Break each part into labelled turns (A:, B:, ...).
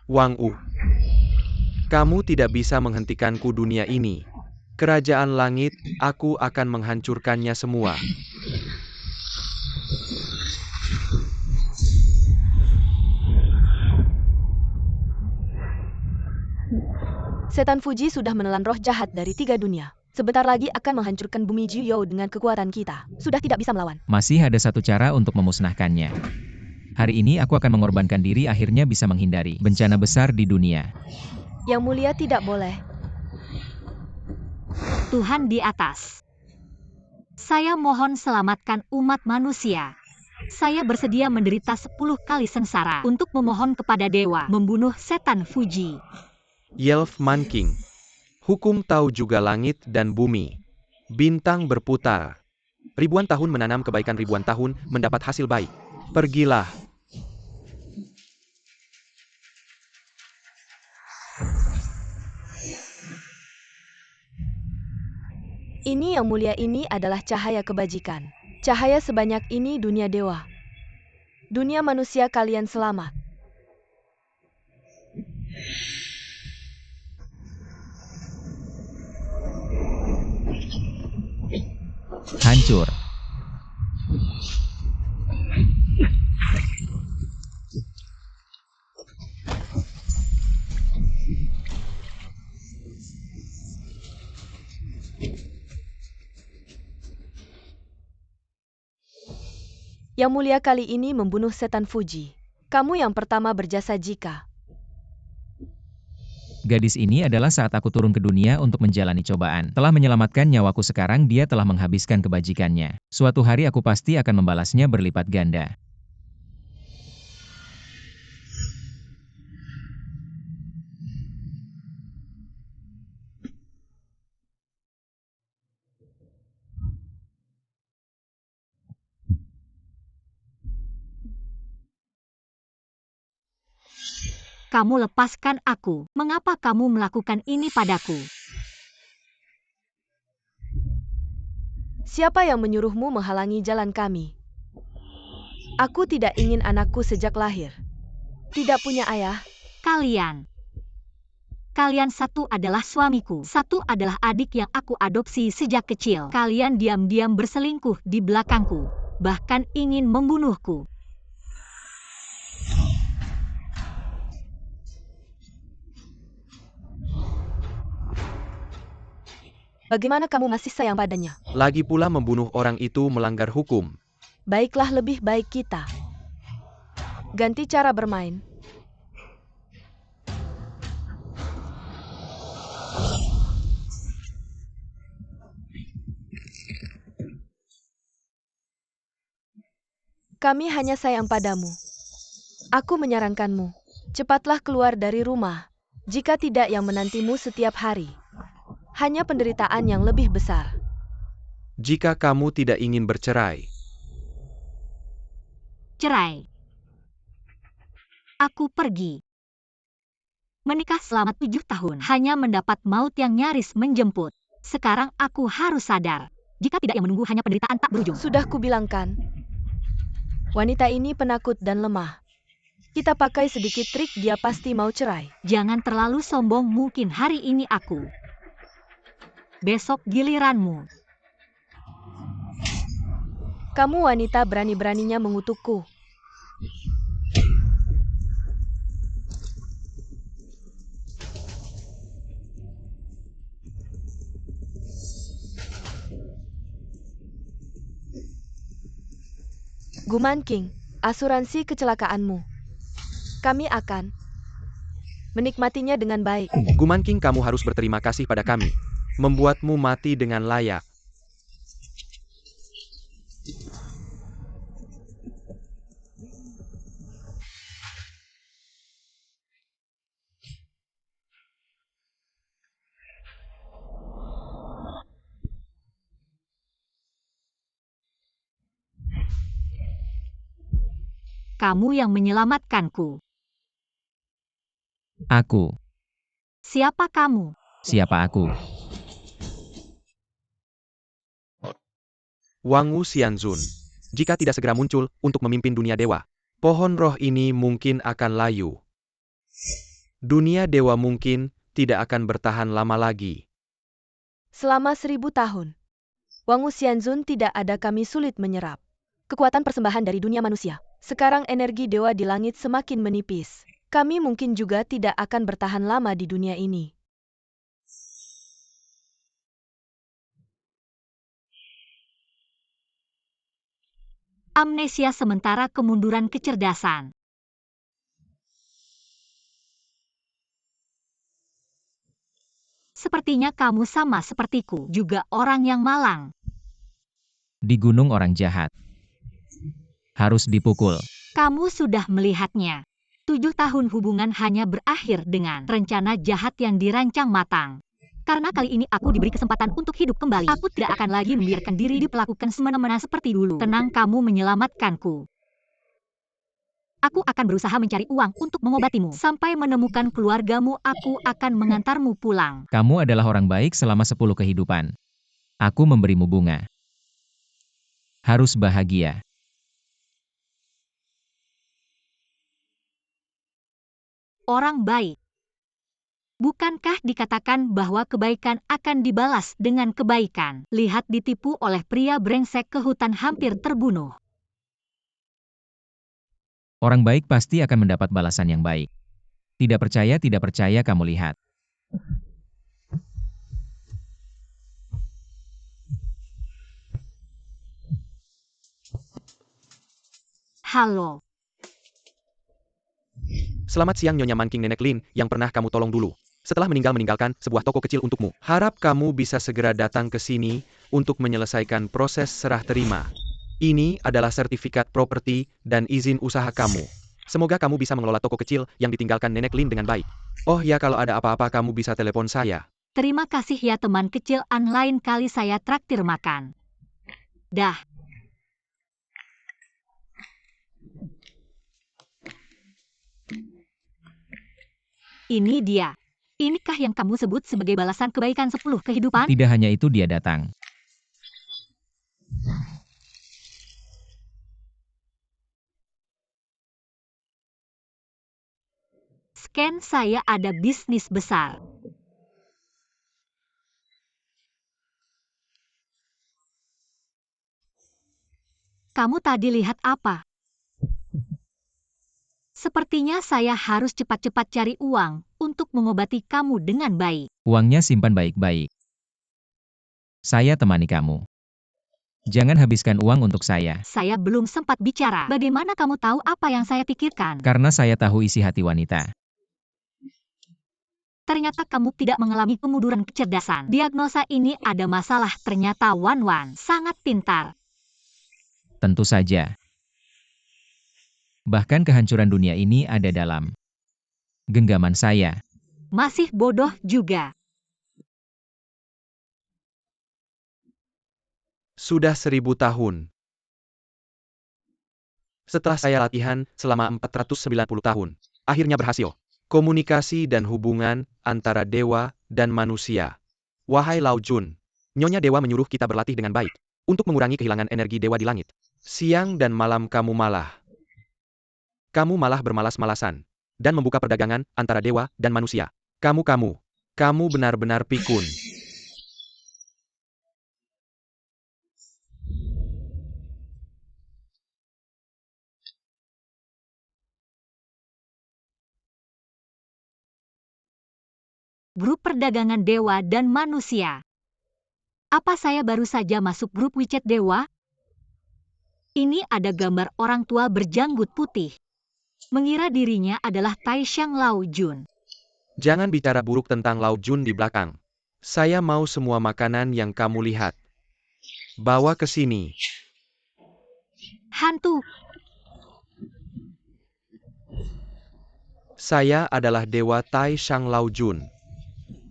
A: Wang U, kamu tidak bisa menghentikanku dunia ini. Kerajaan langit, aku akan menghancurkannya semua.
B: Setan Fuji sudah menelan roh jahat dari 3 dunia. Sebentar lagi akan menghancurkan bumi Jiuyou dengan kekuatan kita. Sudah tidak bisa melawan.
C: Masih ada satu cara untuk memusnahkannya. Hari ini aku akan mengorbankan diri akhirnya bisa menghindari bencana besar di dunia.
B: Yang mulia tidak boleh.
D: Tuhan di atas. Saya mohon selamatkan umat manusia. Saya bersedia menderita 10 kali sengsara untuk memohon kepada dewa membunuh setan Fuji.
A: Yelf Manking. Hukum tahu juga langit dan bumi. Bintang berputar. Ribuan tahun menanam kebaikan, ribuan tahun mendapat hasil baik. Pergilah.
B: Ini yang mulia, ini adalah cahaya kebajikan. Cahaya sebanyak ini dunia dewa. Dunia manusia kalian selamat.
C: Hancur.
B: Yang mulia kali ini membunuh setan Fuji. Kamu yang pertama berjasa jika.
C: Gadis ini adalah saat aku turun ke dunia untuk menjalani cobaan. Telah menyelamatkan nyawaku, sekarang dia telah menghabiskan kebajikannya. Suatu hari aku pasti akan membalasnya berlipat ganda.
D: Kamu lepaskan aku. Mengapa kamu melakukan ini padaku?
B: Siapa yang menyuruhmu menghalangi jalan kami? Aku tidak ingin anakku sejak lahir. Tidak punya ayah.
D: Kalian satu adalah suamiku, satu adalah adik yang aku adopsi sejak kecil. Kalian diam-diam berselingkuh di belakangku, bahkan ingin membunuhku.
B: Bagaimana kamu masih sayang padanya?
A: Lagi pula membunuh orang itu melanggar hukum.
B: Baiklah, lebih baik kita ganti cara bermain. Kami hanya sayang padamu. Aku menyarankanmu, cepatlah keluar dari rumah. Jika tidak, yang menantimu setiap hari hanya penderitaan yang lebih besar.
A: Jika kamu tidak ingin bercerai,
D: Cerai. Aku pergi. Menikah selama 7 tahun, hanya mendapat maut yang nyaris menjemput. Sekarang aku harus sadar. Jika tidak, yang menunggu hanya penderitaan tak berujung.
B: Sudah kubilangkan, wanita ini penakut dan lemah. Kita pakai sedikit trik, dia pasti mau cerai.
D: Jangan terlalu sombong, mungkin hari ini aku. Besok giliranmu.
B: Kamu wanita berani-beraninya mengutukku. Guman King, asuransi kecelakaanmu. Kami akan menikmatinya dengan baik.
A: Guman King, kamu harus berterima kasih pada kami. Membuatmu mati dengan layak.
D: Kamu yang menyelamatkanku.
C: Aku.
D: Siapa kamu?
C: Siapa aku?
A: Wang Wu Xianzun. Jika tidak segera muncul untuk memimpin dunia dewa, pohon roh ini mungkin akan layu. Dunia dewa mungkin tidak akan bertahan lama lagi.
B: Selama 1000 tahun, Wangu Xianzun tidak ada kami sulit menyerap kekuatan persembahan dari dunia manusia. Sekarang energi dewa di langit semakin menipis. Kami mungkin juga tidak akan bertahan lama di dunia ini.
D: Amnesia sementara kemunduran kecerdasan. Sepertinya kamu sama sepertiku, juga orang yang malang.
C: Di gunung orang jahat. Harus dipukul.
D: Kamu sudah melihatnya. 7 tahun hubungan hanya berakhir dengan rencana jahat yang dirancang matang. Karena kali ini aku diberi kesempatan untuk hidup kembali. Aku tidak akan lagi membiarkan diri diperlakukan semena-mena seperti dulu. Tenang, kamu menyelamatkanku. Aku akan berusaha mencari uang untuk mengobatimu. Sampai menemukan keluargamu, aku akan mengantarmu pulang.
C: Kamu adalah orang baik selama 10 kehidupan. Aku memberimu bunga. Harus bahagia.
D: Orang baik. Bukankah dikatakan bahwa kebaikan akan dibalas dengan kebaikan? Lihat ditipu oleh pria brengsek ke hutan hampir terbunuh.
C: Orang baik pasti akan mendapat balasan yang baik. Tidak percaya kamu lihat.
D: Halo.
A: Selamat siang Nyonya Man King Nenek Lin, yang pernah kamu tolong dulu. Setelah meninggalkan sebuah toko kecil untukmu. Harap kamu bisa segera datang ke sini untuk menyelesaikan proses serah terima. Ini adalah sertifikat properti dan izin usaha kamu. Semoga kamu bisa mengelola toko kecil yang ditinggalkan Nenek Lin dengan baik. Oh ya, kalau ada apa-apa kamu bisa telepon saya.
D: Terima kasih ya teman kecil, lain kali saya traktir makan. Dah. Ini dia. Inikah yang kamu sebut sebagai balasan kebaikan 10 kehidupan?
C: Tidak hanya itu, dia datang.
D: Scan, saya ada bisnis besar. Kamu tadi lihat apa? Sepertinya saya harus cepat-cepat cari uang untuk mengobati kamu dengan baik.
C: Uangnya simpan baik-baik. Saya temani kamu. Jangan habiskan uang untuk saya.
D: Saya belum sempat bicara. Bagaimana kamu tahu apa yang saya pikirkan?
C: Karena saya tahu isi hati wanita.
D: Ternyata kamu tidak mengalami kemunduran kecerdasan. Diagnosa ini ada masalah. Ternyata Wan Wan sangat pintar.
C: Tentu saja. Bahkan kehancuran dunia ini ada dalam genggaman saya.
D: Masih bodoh juga.
A: Sudah 1000 tahun. Setelah saya latihan selama 490 tahun, akhirnya berhasil. Komunikasi dan hubungan antara dewa dan manusia. Wahai Lao Jun, Nyonya Dewa menyuruh kita berlatih dengan baik, untuk mengurangi kehilangan energi dewa di langit. Siang dan malam kamu malah bermalas-malasan, dan membuka perdagangan antara dewa dan manusia. Kamu benar-benar pikun.
D: Grup perdagangan dewa dan manusia. Apa saya baru saja masuk grup WeChat dewa? Ini ada gambar orang tua berjanggut putih. Mengira dirinya adalah Taishan Lao Jun.
A: Jangan bicara buruk tentang Lao Jun di belakang. Saya mau semua makanan yang kamu lihat. Bawa ke sini.
D: Hantu.
A: Saya adalah Dewa Tai Shang Lao Jun.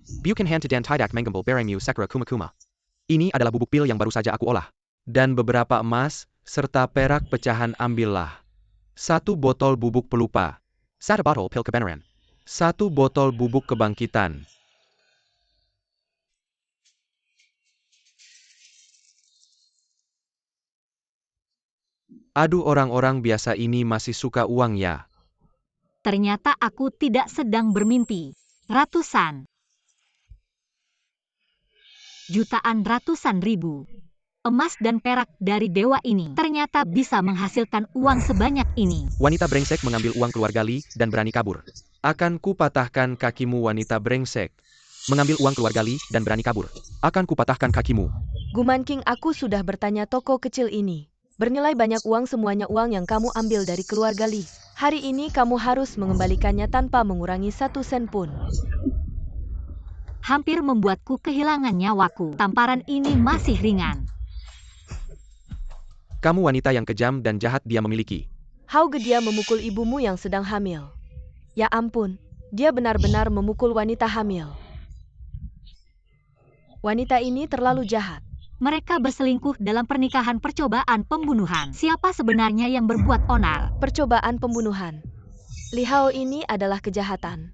A: Bukan hand to dan tidak menggembal beremu sakura kuma kuma. Ini adalah bubuk pil yang baru saja aku olah. Dan beberapa emas, serta perak pecahan ambillah. 1 botol bubuk pelupa. 1 botol pil kebenaran. 1 botol bubuk kebangkitan. Aduh, orang-orang biasa ini masih suka uang ya.
D: Ternyata aku tidak sedang bermimpi. Ratusan, jutaan, ratusan ribu emas dan perak dari dewa ini ternyata bisa menghasilkan uang sebanyak ini.
A: Wanita brengsek mengambil uang keluarga Li dan berani kabur. Akan kupatahkan kakimu wanita brengsek. Mengambil uang keluarga Li dan berani kabur. Akan kupatahkan kakimu.
B: Guman King, aku sudah bertanya toko kecil ini. Bernilai banyak uang, semuanya uang yang kamu ambil dari keluarga Li. Hari ini kamu harus mengembalikannya tanpa mengurangi 1 sen pun.
D: Hampir membuatku kehilangan nyawaku. Tamparan ini masih ringan.
A: Kamu wanita yang kejam dan jahat, dia memiliki.
B: Hauge, dia memukul ibumu yang sedang hamil. Ya ampun, dia benar-benar memukul wanita hamil. Wanita ini terlalu jahat.
D: Mereka berselingkuh dalam pernikahan percobaan pembunuhan. Siapa sebenarnya yang berbuat onar?
B: Percobaan pembunuhan. Li Hao ini adalah kejahatan.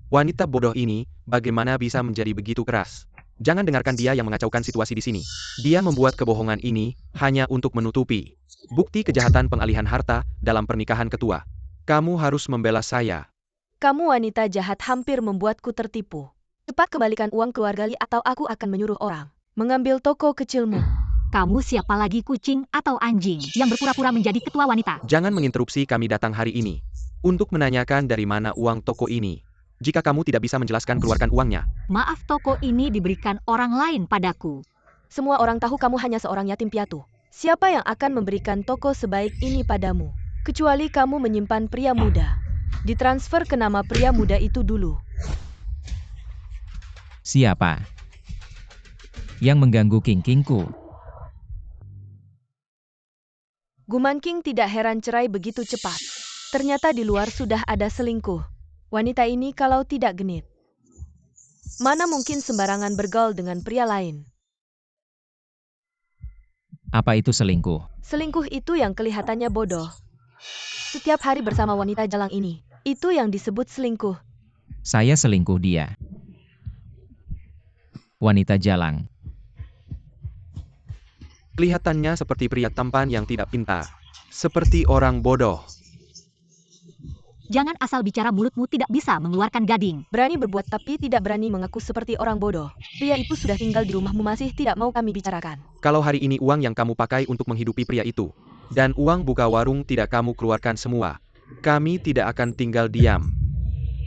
A: Wanita bodoh ini, bagaimana bisa menjadi begitu keras? Jangan dengarkan dia yang mengacaukan situasi di sini. Dia membuat kebohongan ini hanya untuk menutupi bukti kejahatan pengalihan harta dalam pernikahan ketua. Kamu harus membela saya.
B: Kamu wanita jahat, hampir membuatku tertipu. Cepat kembalikan uang keluarga Li atau aku akan menyuruh orang mengambil toko kecilmu.
D: Kamu siapa lagi, kucing atau anjing yang berpura-pura menjadi ketua wanita?
A: Jangan menginterupsi, kami datang hari ini untuk menanyakan dari mana uang toko ini. Jika kamu tidak bisa menjelaskan, keluarkan uangnya.
D: Maaf, toko ini diberikan orang lain padaku.
B: Semua orang tahu kamu hanya seorang yatim piatu. Siapa yang akan memberikan toko sebaik ini padamu? Kecuali kamu menyimpan pria muda. Ditransfer ke nama pria muda itu dulu.
C: Siapa yang mengganggu King-Kingku?
B: Guman King tidak heran cerai begitu cepat. Ternyata di luar sudah ada selingkuh. Wanita ini kalau tidak genit, mana mungkin sembarangan bergaul dengan pria lain?
C: Apa itu selingkuh?
B: Selingkuh itu yang kelihatannya bodoh. Setiap hari bersama wanita jalang ini, itu yang disebut selingkuh.
C: Saya selingkuh dia. Wanita jalang.
A: Kelihatannya seperti pria tampan yang tidak pintar. Seperti orang bodoh.
D: Jangan asal bicara, mulutmu tidak bisa mengeluarkan gading.
B: Berani berbuat tapi tidak berani mengaku seperti orang bodoh. Pria itu sudah tinggal di rumahmu, masih tidak mau kami bicarakan.
A: Kalau hari ini uang yang kamu pakai untuk menghidupi pria itu, dan uang buka warung tidak kamu keluarkan semua, kami tidak akan tinggal diam.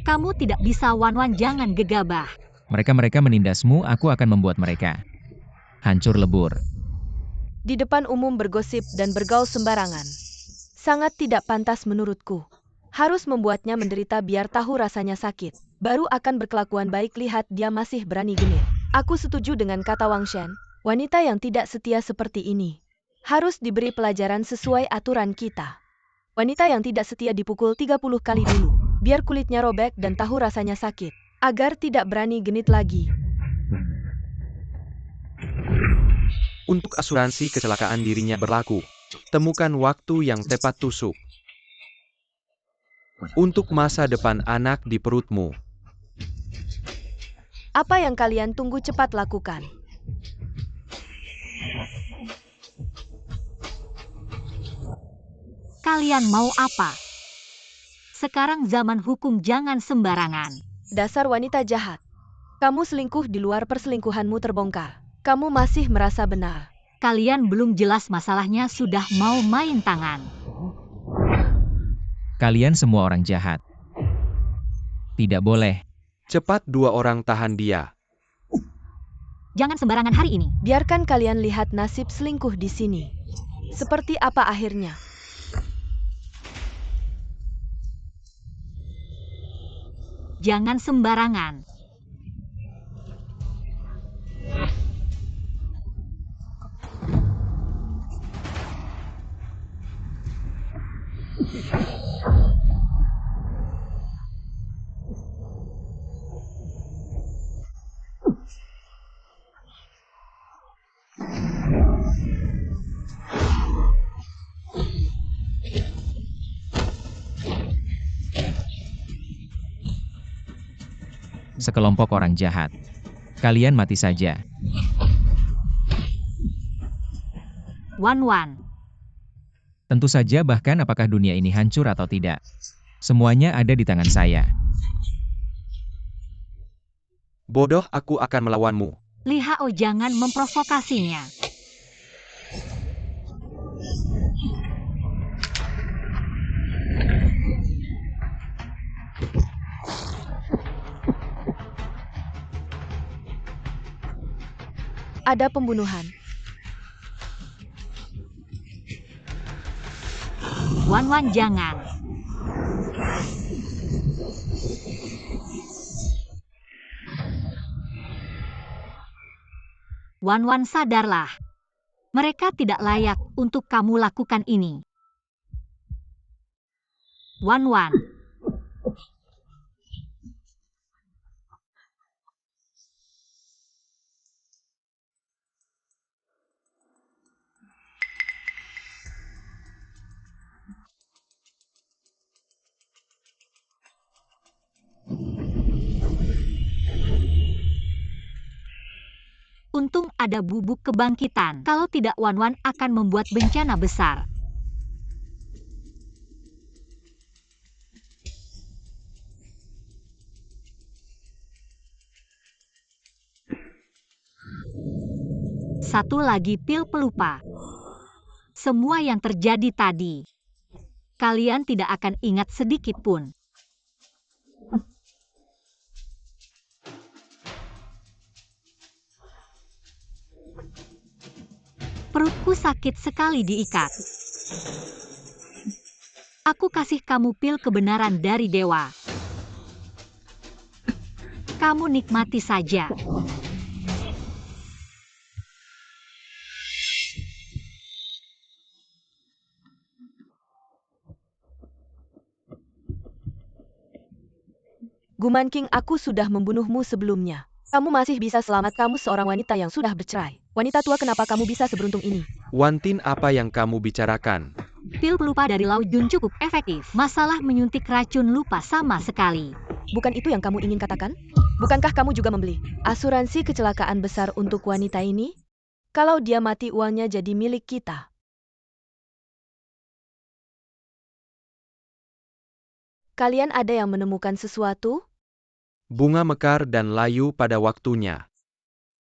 D: Kamu tidak bisa, Wan-Wan, jangan gegabah.
C: Mereka menindasmu, aku akan membuat mereka hancur lebur.
B: Di depan umum bergosip dan bergaul sembarangan. Sangat tidak pantas menurutku. Harus membuatnya menderita biar tahu rasanya sakit. Baru akan berkelakuan baik, lihat dia masih berani genit. Aku setuju dengan kata Wang Shen. Wanita yang tidak setia seperti ini harus diberi pelajaran sesuai aturan kita. Wanita yang tidak setia dipukul 30 kali dulu, biar kulitnya robek dan tahu rasanya sakit, agar tidak berani genit lagi.
A: Untuk asuransi kecelakaan dirinya berlaku, temukan waktu yang tepat tusuk. Untuk masa depan anak di perutmu.
B: Apa yang kalian tunggu, cepat lakukan.
D: Kalian mau apa? Sekarang zaman hukum, jangan sembarangan.
B: Dasar wanita jahat. Kamu selingkuh, di luar perselingkuhanmu terbongkar. Kamu masih merasa benar.
D: Kalian belum jelas masalahnya sudah mau main tangan.
C: Kalian semua orang jahat. Tidak boleh.
A: Cepat, 2 orang tahan dia.
D: Jangan sembarangan hari ini.
B: Biarkan kalian lihat nasib selingkuh di sini. Seperti apa akhirnya.
D: Jangan sembarangan.
C: Sekelompok orang jahat. Kalian mati saja.
D: Wan-Wan.
C: Tentu saja bahkan apakah dunia ini hancur atau tidak. Semuanya ada di tangan saya.
A: Bodoh, aku akan melawanmu.
D: Li Hao jangan memprovokasinya.
B: Ada pembunuhan.
D: Wan Wan jangan. Wan Wan sadarlah. Mereka tidak layak untuk kamu lakukan ini. Wan Wan. Untung ada bubuk kebangkitan. Kalau tidak, Wan Wan akan membuat bencana besar. Satu lagi pil pelupa. Semua yang terjadi tadi, kalian tidak akan ingat sedikit pun. Perutku sakit sekali diikat. Aku kasih kamu pil kebenaran dari dewa. Kamu nikmati saja.
B: Guman King, aku sudah membunuhmu sebelumnya. Kamu masih bisa selamat, kamu seorang wanita yang sudah bercerai. Wanita tua, kenapa kamu bisa seberuntung ini?
A: Wan Tin, apa yang kamu bicarakan?
D: Pil pelupa dari Lao Jun cukup efektif. Masalah menyuntik racun lupa sama sekali.
B: Bukan itu yang kamu ingin katakan? Bukankah kamu juga membeli asuransi kecelakaan besar untuk wanita ini? Kalau dia mati, uangnya jadi milik kita. Kalian ada yang menemukan sesuatu?
A: Bunga mekar dan layu pada waktunya.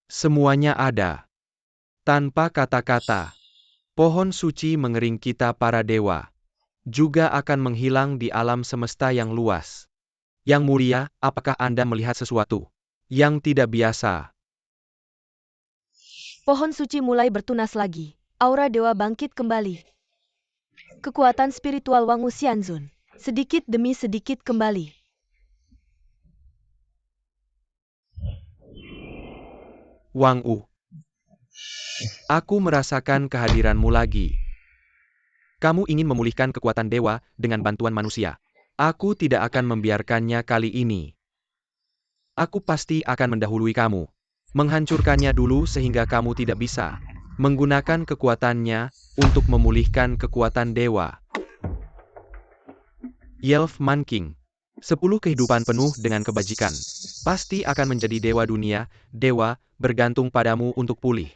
A: Semuanya ada. Tanpa kata-kata, pohon suci mengering kita para dewa. Juga akan menghilang di alam semesta yang luas. Yang mulia, apakah Anda melihat sesuatu yang tidak biasa?
B: Pohon suci mulai bertunas lagi. Aura dewa bangkit kembali. Kekuatan spiritual Wang Xianzun sedikit demi sedikit kembali.
A: Wang U, aku merasakan kehadiranmu lagi. Kamu ingin memulihkan kekuatan dewa dengan bantuan manusia. Aku tidak akan membiarkannya kali ini. Aku pasti akan mendahului kamu. Menghancurkannya dulu sehingga kamu tidak bisa menggunakan kekuatannya untuk memulihkan kekuatan dewa. Yelf Man King, 10 kehidupan penuh dengan kebajikan. Pasti akan menjadi dewa dunia, dewa bergantung padamu untuk pulih.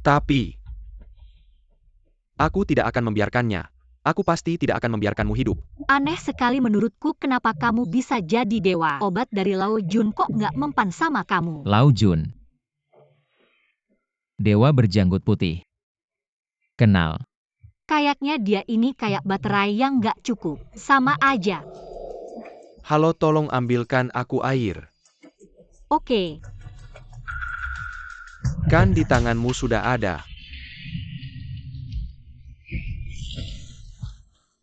A: Tapi, aku tidak akan membiarkannya. Aku pasti tidak akan membiarkanmu hidup.
D: Aneh sekali menurutku, kenapa kamu bisa jadi dewa. Obat dari Lao Jun kok nggak mempan sama kamu.
C: Lao Jun. Dewa berjanggut putih. Kenal.
D: Kayaknya dia ini kayak baterai yang nggak cukup. Sama aja.
A: Halo, tolong ambilkan aku air.
D: Oke.
A: Kan di tanganmu sudah ada.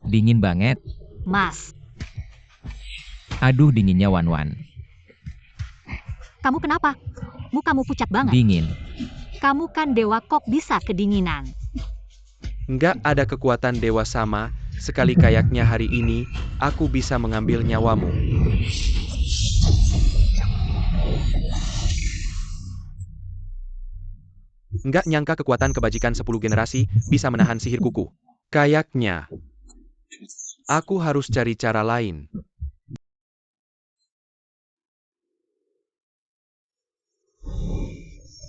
C: Dingin banget.
D: Mas,
C: Aduh, dinginnya Wan Wan.
D: kamu kenapa? Mukamu pucat banget.
C: Dingin.
D: Kamu kan dewa, kok bisa kedinginan?
A: Nggak ada kekuatan dewa sama, sekali kayaknya hari ini, aku bisa mengambil nyawamu. Nggak nyangka kekuatan kebajikan 10 generasi bisa menahan sihir kuku. Kayaknya, aku harus cari cara lain.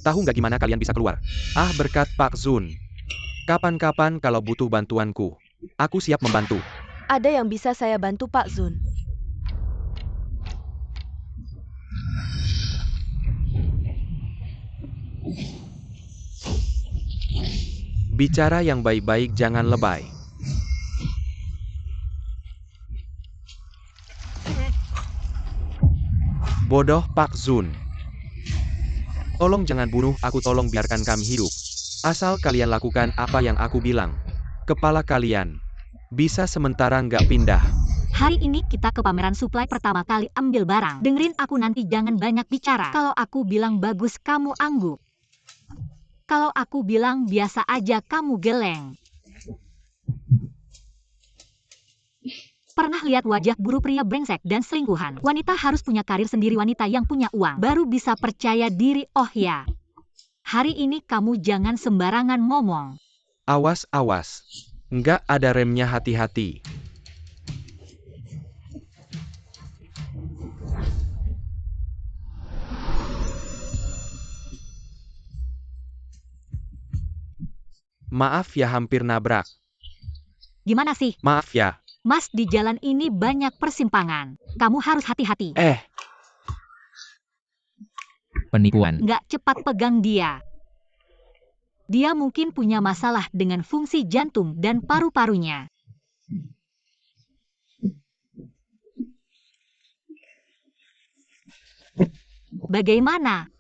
A: Tahu nggak gimana kalian bisa keluar? Ah, berkat Pak Zun. Kapan-kapan kalau butuh bantuanku. Aku siap membantu.
B: Ada yang bisa saya bantu, Pak Zun?
A: Bicara yang baik-baik, jangan lebay. Bodoh, Pak Zun. Tolong jangan bunuh aku, tolong biarkan kami hidup. Asal kalian lakukan apa yang aku bilang. Kepala kalian bisa sementara nggak pindah.
D: Hari ini kita ke pameran suplai pertama kali ambil barang. Dengerin aku nanti, jangan banyak bicara. Kalau aku bilang bagus, kamu angguk. Kalau aku bilang biasa aja, kamu geleng. Pernah lihat wajah buruk pria brengsek dan selingkuhan? Wanita harus punya karir sendiri, wanita yang punya uang baru bisa percaya diri. Oh ya, hari ini kamu jangan sembarangan ngomong.
A: Awas, awas. Nggak ada remnya, hati-hati. Maaf ya, hampir nabrak.
D: Gimana sih?
A: Maaf ya.
D: Mas, di jalan ini banyak persimpangan. Kamu harus hati-hati.
C: Penipuan.
D: Nggak cepat pegang dia. Dia mungkin punya masalah dengan fungsi jantung dan paru-parunya. Bagaimana?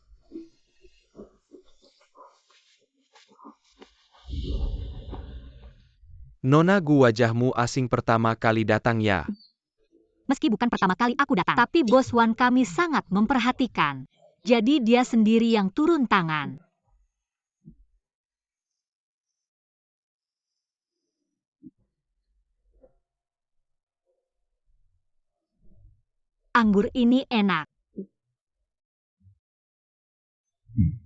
A: Nona, wajahmu asing pertama kali datang ya.
D: Meski bukan pertama kali aku datang, tapi bos Wan kami sangat memperhatikan. Jadi dia sendiri yang turun tangan. Anggur ini enak.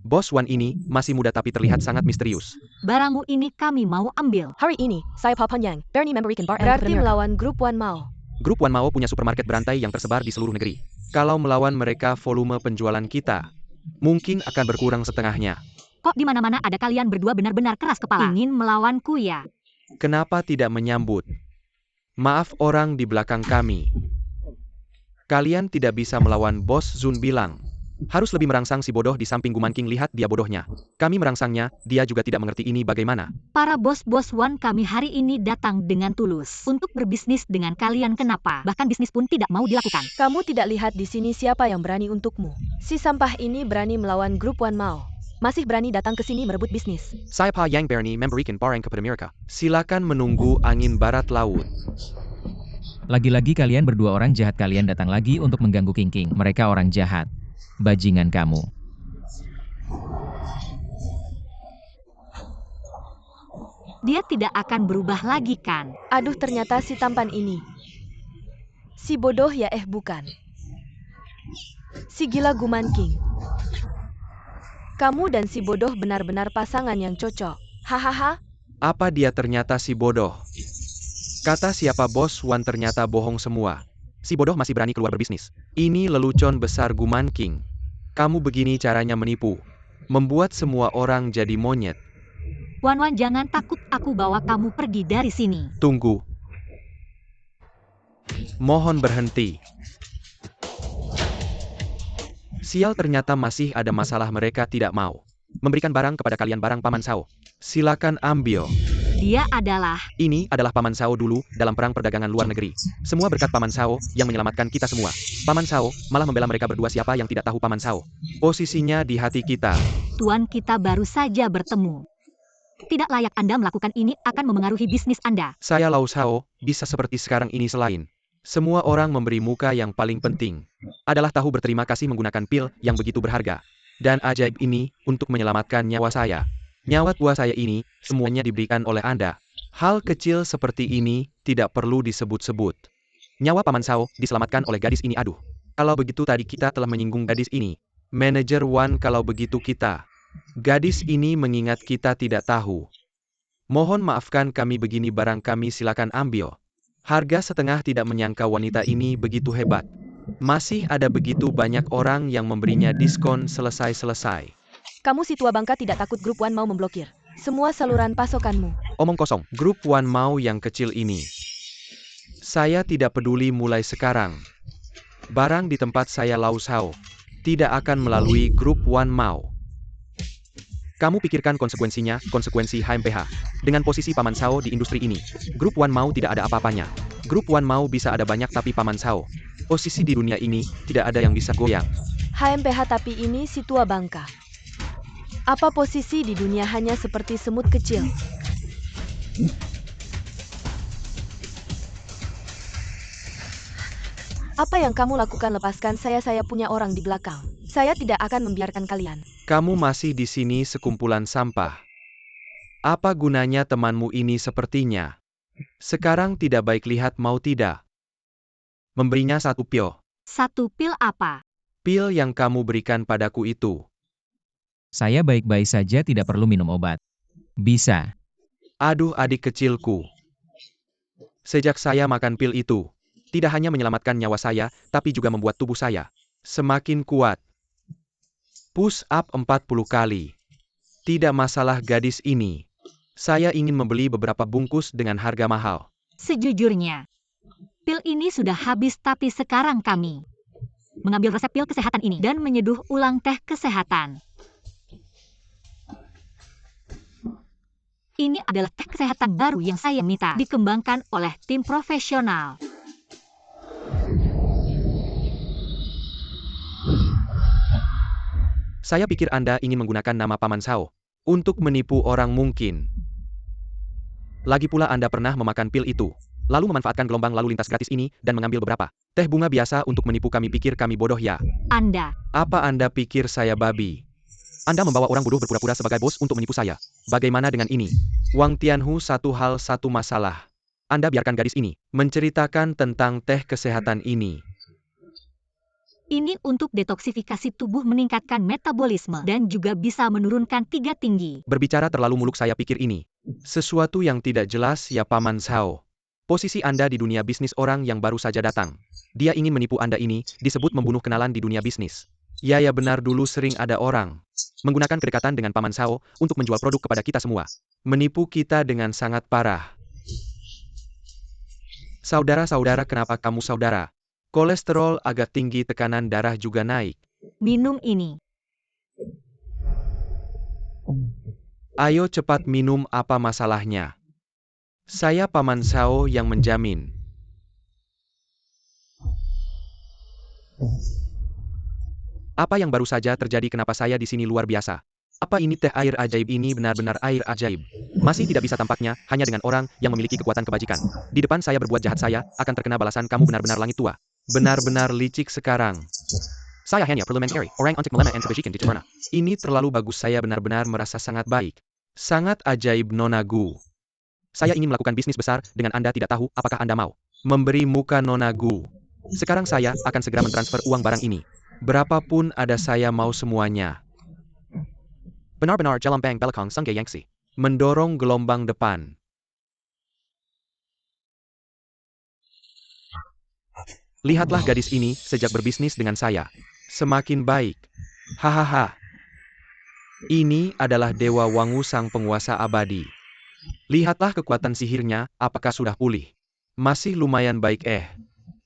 A: Bos Wan ini masih muda tapi terlihat sangat misterius.
D: Barangmu ini kami mau ambil.
B: Hari ini, saya Papan Yang, Bernie Memberikan Bar. Berarti melawan grup Wan Mao.
A: Grup Wan Mao punya supermarket berantai yang tersebar di seluruh negeri. Kalau melawan mereka, volume penjualan kita mungkin akan berkurang setengahnya.
D: Kok di mana-mana ada kalian berdua benar-benar keras kepala? Ingin melawanku ya?
A: Kenapa tidak menyambut? Maaf, orang di belakang kami. Kalian tidak bisa melawan, Bos Zun bilang. Harus lebih merangsang si bodoh di samping Guman King, lihat dia bodohnya. Kami merangsangnya, dia juga tidak mengerti ini bagaimana.
D: Para bos-bos Wan kami hari ini datang dengan tulus untuk berbisnis dengan kalian. Kenapa? Bahkan bisnis pun tidak mau dilakukan.
B: Kamu tidak lihat di sini siapa yang berani untukmu. Si sampah ini berani melawan grup Wan Mao. Masih berani datang ke sini merebut bisnis.
A: Saya Pa Yang, Bernie memberikan barang kepada mereka. Silakan menunggu angin barat laut.
C: Lagi-lagi kalian berdua orang jahat, kalian datang lagi untuk mengganggu King King. Mereka orang jahat. Bajingan kamu.
D: Dia tidak akan berubah lagi kan?
B: Aduh, ternyata si tampan ini. Si bodoh ya, bukan. Si gila Guman King. Kamu dan si bodoh benar-benar pasangan yang cocok. Hahaha.
A: Apa dia ternyata si bodoh? Kata siapa Bos Wan ternyata bohong semua. Si bodoh masih berani keluar berbisnis. Ini lelucon besar Guman King. Kamu begini caranya menipu. Membuat semua orang jadi monyet.
D: Wan, jangan takut, aku bawa kamu pergi dari sini.
A: Tunggu. Mohon berhenti. Sial, ternyata masih ada masalah, mereka tidak mau memberikan barang kepada kalian, barang Paman Sao. Silakan ambil.
D: Dia adalah...
A: Ini adalah Paman Sao dulu dalam perang perdagangan luar negeri. Semua berkat Paman Sao yang menyelamatkan kita semua. Paman Sao malah membela mereka berdua. Siapa yang tidak tahu Paman Sao? Posisinya di hati kita.
D: Tuan, kita baru saja bertemu. Tidak layak Anda melakukan ini, akan memengaruhi bisnis Anda.
A: Saya Lau Sao, bisa seperti sekarang ini selain semua orang memberi muka, yang paling penting adalah tahu berterima kasih menggunakan pil yang begitu berharga dan ajaib ini untuk menyelamatkan nyawa saya. Nyawa tua saya ini, semuanya diberikan oleh Anda. Hal kecil seperti ini tidak perlu disebut-sebut. Nyawa Paman Sao diselamatkan oleh gadis ini. Aduh, kalau begitu tadi kita telah menyinggung gadis ini. Manajer Wan, kalau begitu kita. Gadis ini mengingat kita tidak tahu. Mohon maafkan kami begini, barang kami silakan ambil. Harga setengah, tidak menyangka wanita ini begitu hebat. Masih ada begitu banyak orang yang memberinya diskon selesai-selesai.
B: Kamu si tua bangka tidak takut grup Wan mau memblokir semua saluran pasokanmu.
A: Omong kosong, grup Wan Mao yang kecil ini. Saya tidak peduli mulai sekarang. Barang di tempat saya Lau Shao tidak akan melalui grup Wan Mao. Kamu pikirkan konsekuensinya, konsekuensi HMPH. Dengan posisi Paman Shao di industri ini, grup Wan Mao tidak ada apa-apanya. Grup Wan Mao bisa ada banyak tapi Paman Shao, posisi di dunia ini, tidak ada yang bisa goyang.
B: HMPH tapi ini si tua bangka. Apa posisi di dunia hanya seperti semut kecil? Apa yang kamu lakukan? Lepaskan saya punya orang di belakang. Saya tidak akan membiarkan kalian.
A: Kamu masih di sini sekumpulan sampah. Apa gunanya temanmu ini sepertinya? Sekarang tidak baik lihat mau tidak. Memberinya 1 pil.
D: 1 pil apa?
A: Pil yang kamu berikan padaku itu.
C: Saya baik-baik saja tidak perlu minum obat. Bisa.
A: Aduh adik kecilku. Sejak saya makan pil itu, tidak hanya menyelamatkan nyawa saya, tapi juga membuat tubuh saya semakin kuat. Push up 40 kali. Tidak masalah gadis ini. Saya ingin membeli beberapa bungkus dengan harga mahal.
D: Sejujurnya, pil ini sudah habis tapi sekarang kami mengambil resep pil kesehatan ini dan menyeduh ulang teh kesehatan. Ini adalah teh kesehatan baru yang saya minta dikembangkan oleh tim profesional.
A: Saya pikir Anda ingin menggunakan nama Paman Shao untuk menipu orang mungkin. Lagi pula Anda pernah memakan pil itu, lalu memanfaatkan gelombang lalu lintas gratis ini dan mengambil beberapa teh bunga biasa untuk menipu kami. Pikir kami bodoh ya?
D: Anda.
A: Apa Anda pikir saya babi? Anda membawa orang bodoh berpura-pura sebagai bos untuk menipu saya. Bagaimana dengan ini? Wang Tianhu, satu masalah. Anda biarkan gadis ini menceritakan tentang teh kesehatan ini.
D: Ini untuk detoksifikasi tubuh, meningkatkan metabolisme, dan juga bisa menurunkan 3 tinggi.
A: Berbicara terlalu muluk, saya pikir ini sesuatu yang tidak jelas ya Paman Shao. Posisi Anda di dunia bisnis orang yang baru saja datang. Dia ingin menipu Anda ini, disebut membunuh kenalan di dunia bisnis. Ya benar, dulu sering ada orang menggunakan kedekatan dengan Paman Shao untuk menjual produk kepada kita semua. Menipu kita dengan sangat parah. Saudara-saudara, kenapa kamu saudara? Kolesterol agak tinggi, tekanan darah juga naik.
D: Minum ini.
A: Ayo cepat minum, apa masalahnya? Saya Paman Shao yang menjamin. Apa yang baru saja terjadi? Kenapa saya di sini luar biasa? Apa ini teh air ajaib? Ini benar-benar air ajaib. Masih tidak bisa tampaknya, hanya dengan orang yang memiliki kekuatan kebajikan. Di depan saya berbuat jahat, saya akan terkena balasan. Kamu benar-benar langit tua. Benar-benar licik sekarang. Saya hanya parliamentary, orang untuk melema and kebajikan di Cerna. Ini terlalu bagus, saya benar-benar merasa sangat baik. Sangat ajaib, Nona Gu. Saya ingin melakukan bisnis besar dengan Anda, tidak tahu apakah Anda mau memberi muka Nona Gu. Sekarang saya akan segera mentransfer uang barang ini. Berapapun ada, saya mau semuanya. Benar-benar Jelambang Belakang Sungge Yangsi. Mendorong gelombang depan. Lihatlah gadis ini sejak berbisnis dengan saya. Semakin baik. Hahaha. Ini adalah Dewa Wangu, sang penguasa abadi. Lihatlah kekuatan sihirnya, apakah sudah pulih? Masih lumayan baik.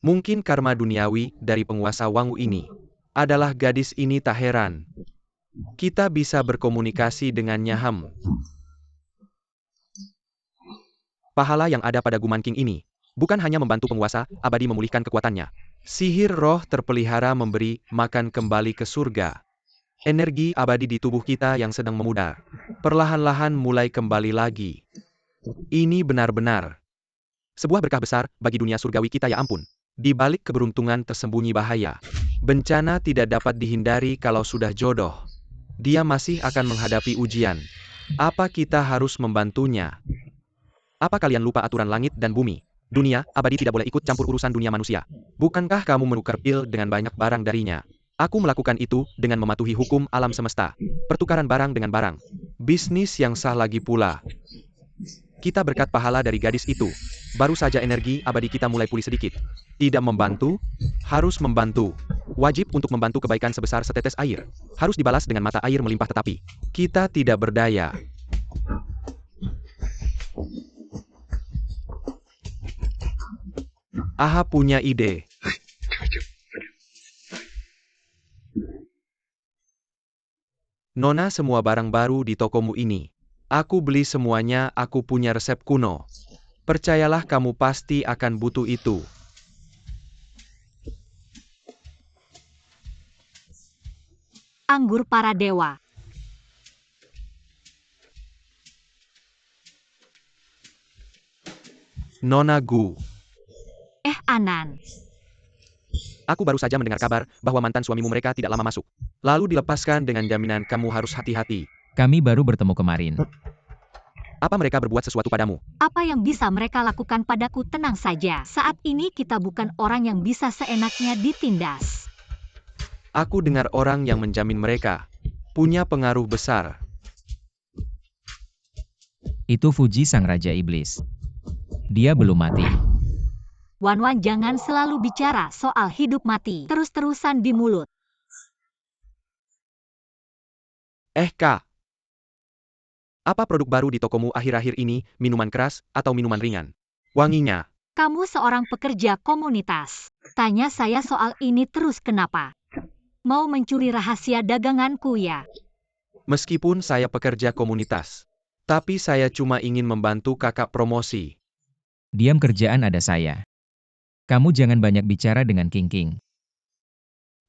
A: Mungkin karma duniawi dari penguasa Wangu ini. Adalah gadis ini, tak heran. Kita bisa berkomunikasi dengannya. Pahala yang ada pada Guman King ini bukan hanya membantu penguasa abadi memulihkan kekuatannya. Sihir roh terpelihara memberi makan kembali ke surga. Energi abadi di tubuh kita yang sedang memudar perlahan-lahan mulai kembali lagi. Ini benar-benar sebuah berkah besar bagi dunia surgawi kita, ya ampun. Di balik keberuntungan tersembunyi bahaya. Bencana tidak dapat dihindari kalau sudah jodoh. Dia masih akan menghadapi ujian. Apa kita harus membantunya? Apa kalian lupa aturan langit dan bumi? Dunia abadi tidak boleh ikut campur urusan dunia manusia. Bukankah kamu menukar pil dengan banyak barang darinya? Aku melakukan itu dengan mematuhi hukum alam semesta. Pertukaran barang dengan barang. Bisnis yang sah lagi pula. Kita berkat pahala dari gadis itu. Baru saja energi abadi kita mulai pulih sedikit. Tidak membantu? Harus membantu. Wajib untuk membantu kebaikan sebesar setetes air. Harus dibalas dengan mata air melimpah, tetapi kita tidak berdaya. Aha punya ide. Nona, semua barang baru di tokomu ini. Aku beli semuanya, aku punya resep kuno. Percayalah, kamu pasti akan butuh itu.
D: Anggur para dewa.
A: Nona Gu.
D: Anan.
A: Aku baru saja mendengar kabar bahwa mantan suamimu mereka tidak lama masuk. Lalu dilepaskan dengan jaminan kamu harus hati-hati.
C: Kami baru bertemu kemarin.
A: Apa mereka berbuat sesuatu padamu?
D: Apa yang bisa mereka lakukan padaku? Tenang saja. Saat ini kita bukan orang yang bisa seenaknya ditindas.
A: Aku dengar orang yang menjamin mereka punya pengaruh besar.
C: Itu Fuji sang Raja Iblis. Dia belum mati.
D: Wan, jangan selalu bicara soal hidup mati terus-terusan di mulut.
A: Kak. Apa produk baru di tokomu akhir-akhir ini, minuman keras atau minuman ringan? Wanginya.
D: Kamu seorang pekerja komunitas. Tanya saya soal ini terus kenapa? Mau mencuri rahasia daganganku ya?
A: Meskipun saya pekerja komunitas, tapi saya cuma ingin membantu kakak promosi.
C: Diam, kerjaan ada saya. Kamu jangan banyak bicara dengan King.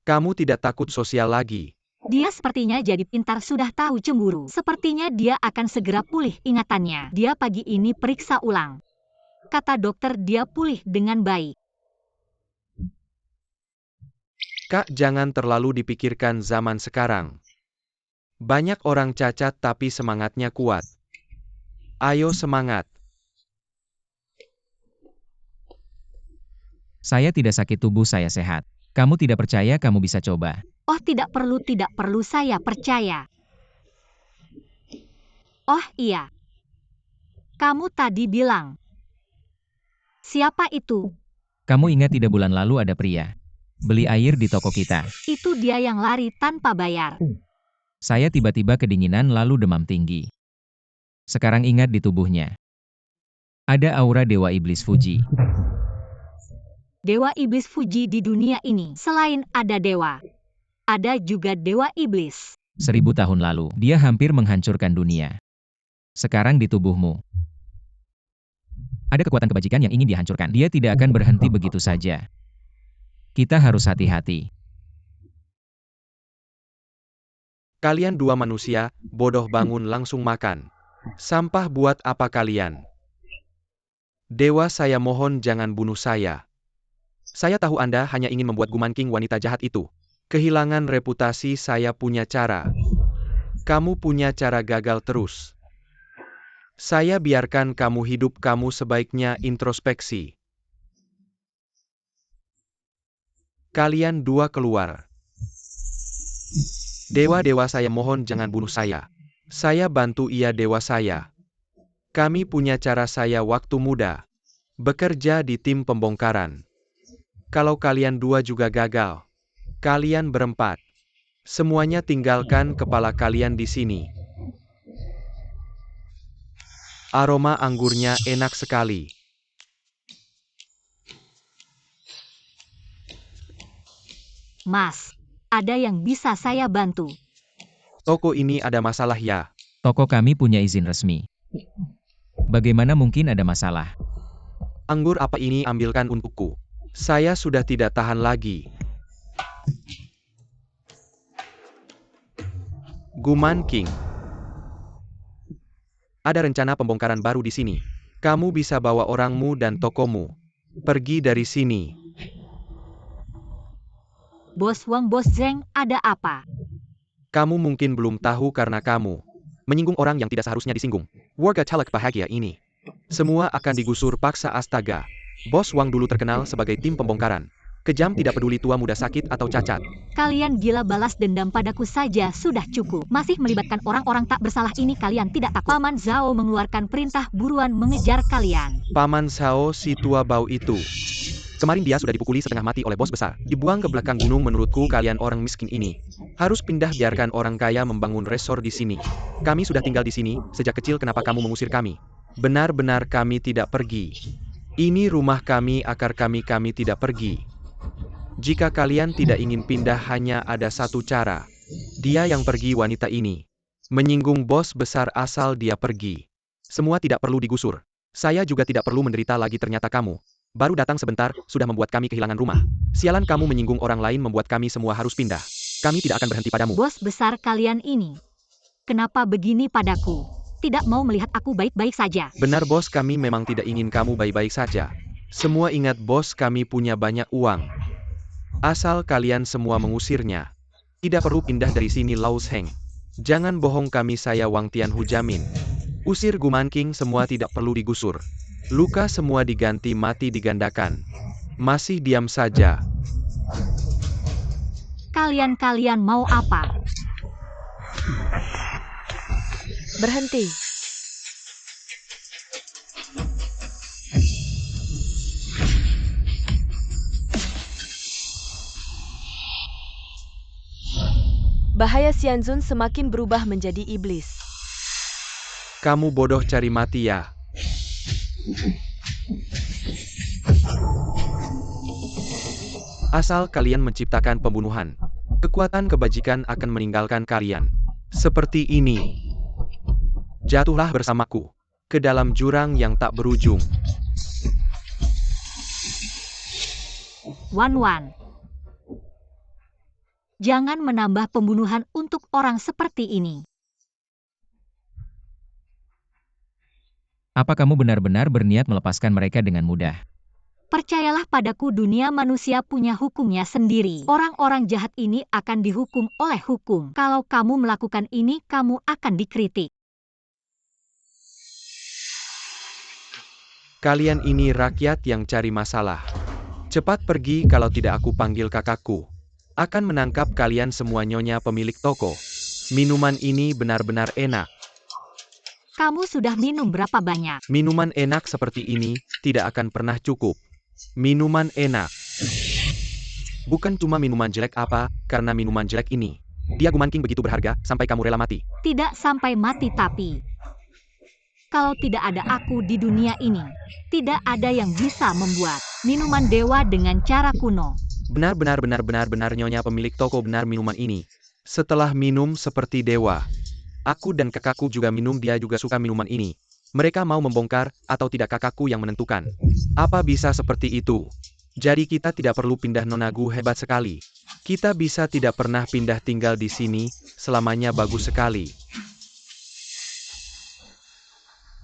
A: Kamu tidak takut sosial lagi.
D: Dia sepertinya jadi pintar, sudah tahu cemburu. Sepertinya dia akan segera pulih ingatannya. Dia pagi ini periksa ulang. Kata dokter dia pulih dengan baik.
A: Kak, jangan terlalu dipikirkan zaman sekarang. Banyak orang cacat tapi semangatnya kuat. Ayo semangat.
C: Saya tidak sakit, tubuh saya sehat. Kamu tidak percaya, kamu bisa coba.
D: Oh, tidak perlu, saya percaya. Oh iya. Kamu tadi bilang. Siapa itu?
C: Kamu ingat tidak bulan lalu ada pria beli air di toko kita?
D: Itu dia yang lari tanpa bayar.
C: Saya tiba-tiba kedinginan lalu demam tinggi. Sekarang ingat di tubuhnya. Ada aura Dewa Iblis Fuji.
D: Dewa Iblis Fuji di dunia ini. Selain ada dewa, ada juga Dewa Iblis.
C: 1000 tahun lalu, dia hampir menghancurkan dunia. Sekarang di tubuhmu. Ada kekuatan kebajikan yang ingin dihancurkan. Dia tidak akan berhenti begitu saja. Kita harus hati-hati.
A: Kalian dua manusia, bodoh, bangun langsung makan. Sampah buat apa kalian? Dewa, saya mohon jangan bunuh saya. Saya tahu Anda hanya ingin membuat Guman King wanita jahat itu kehilangan reputasi. Saya punya cara. Kamu punya cara gagal terus. Saya biarkan kamu hidup, kamu sebaiknya introspeksi. Kalian dua keluar. Dewa, saya mohon jangan bunuh saya. Saya bantu ia dewa saya. Kami punya cara, saya waktu muda bekerja di tim pembongkaran. Kalau kalian dua juga gagal, kalian berempat, semuanya tinggalkan kepala kalian di sini. Aroma anggurnya enak sekali.
D: Mas, ada yang bisa saya bantu?
A: Toko ini ada masalah ya?
C: Toko kami punya izin resmi. Bagaimana mungkin ada masalah?
A: Anggur apa ini, ambilkan untukku. Saya sudah tidak tahan lagi. Guman King. Ada rencana pembongkaran baru di sini. Kamu bisa bawa orangmu dan tokomu pergi dari sini.
D: Bos Wang, Bos Zeng, ada apa?
A: Kamu mungkin belum tahu karena kamu menyinggung orang yang tidak seharusnya disinggung. Warga caleg bahagia ini semua akan digusur paksa. Astaga. Bos Wang dulu terkenal sebagai tim pembongkaran. Kejam, tidak peduli tua muda sakit atau cacat.
D: Kalian gila, balas dendam padaku saja sudah cukup. Masih melibatkan orang-orang tak bersalah ini, kalian tidak takut? Paman Zhao mengeluarkan perintah buruan mengejar kalian.
A: Paman Zhao, si tua bau itu. Kemarin dia sudah dipukuli setengah mati oleh bos besar. Dibuang ke belakang gunung. Menurutku kalian orang miskin ini harus pindah, biarkan orang kaya membangun resor di sini. Kami sudah tinggal di sini sejak kecil, kenapa kamu mengusir kami? Benar-benar kami tidak pergi. Ini rumah kami, akar kami tidak pergi. Jika kalian tidak ingin pindah, hanya ada satu cara. Dia yang pergi, wanita ini. Menyinggung bos besar asal dia pergi. Semua tidak perlu digusur. Saya juga tidak perlu menderita lagi. Ternyata kamu baru datang sebentar, sudah membuat kami kehilangan rumah. Sialan, kamu menyinggung orang lain membuat kami semua harus pindah. Kami tidak akan berhenti padamu.
D: Bos besar kalian ini. Kenapa begini padaku? Tidak mau melihat aku baik-baik saja.
A: Benar bos, kami memang tidak ingin kamu baik-baik saja. Semua ingat bos, kami punya banyak uang. Asal kalian semua mengusirnya. Tidak perlu pindah dari sini, Laos Heng. Jangan bohong kami, saya Wang Tianhu jamin. Usir Guman King, semua tidak perlu digusur. Luka semua diganti, mati digandakan. Masih diam saja.
D: Kalian mau apa?
B: Berhenti. Bahaya Xianzun semakin berubah menjadi iblis.
A: Kamu bodoh, cari mati ya. Asal kalian menciptakan pembunuhan, kekuatan kebajikan akan meninggalkan kalian. Seperti ini. Jatuhlah bersamaku ke dalam jurang yang tak berujung.
D: Wan. Jangan menambah pembunuhan untuk orang seperti ini.
C: Apa kamu benar-benar berniat melepaskan mereka dengan mudah?
D: Percayalah padaku, dunia manusia punya hukumnya sendiri. Orang-orang jahat ini akan dihukum oleh hukum. Kalau kamu melakukan ini, kamu akan dikritik.
A: Kalian ini rakyat yang cari masalah. Cepat pergi, kalau tidak aku panggil kakakku. Akan menangkap kalian semua. Nyonya pemilik toko. Minuman ini benar-benar enak.
D: Kamu sudah minum berapa banyak?
A: Minuman enak seperti ini tidak akan pernah cukup. Minuman enak. Bukan cuma minuman jelek, apa, karena minuman jelek ini. Dia Guman King begitu berharga, sampai kamu rela mati.
D: Tidak sampai mati, tapi kalau tidak ada aku di dunia ini, tidak ada yang bisa membuat minuman dewa dengan cara kuno.
A: Benar, Nyonya pemilik toko, benar minuman ini. Setelah minum seperti dewa. Aku dan kakakku juga minum, dia juga suka minuman ini. Mereka mau membongkar, atau tidak kakakku yang menentukan. Apa bisa seperti itu? Jadi kita tidak perlu pindah, Nonagu hebat sekali. Kita bisa tidak pernah pindah, tinggal di sini, selamanya, bagus sekali.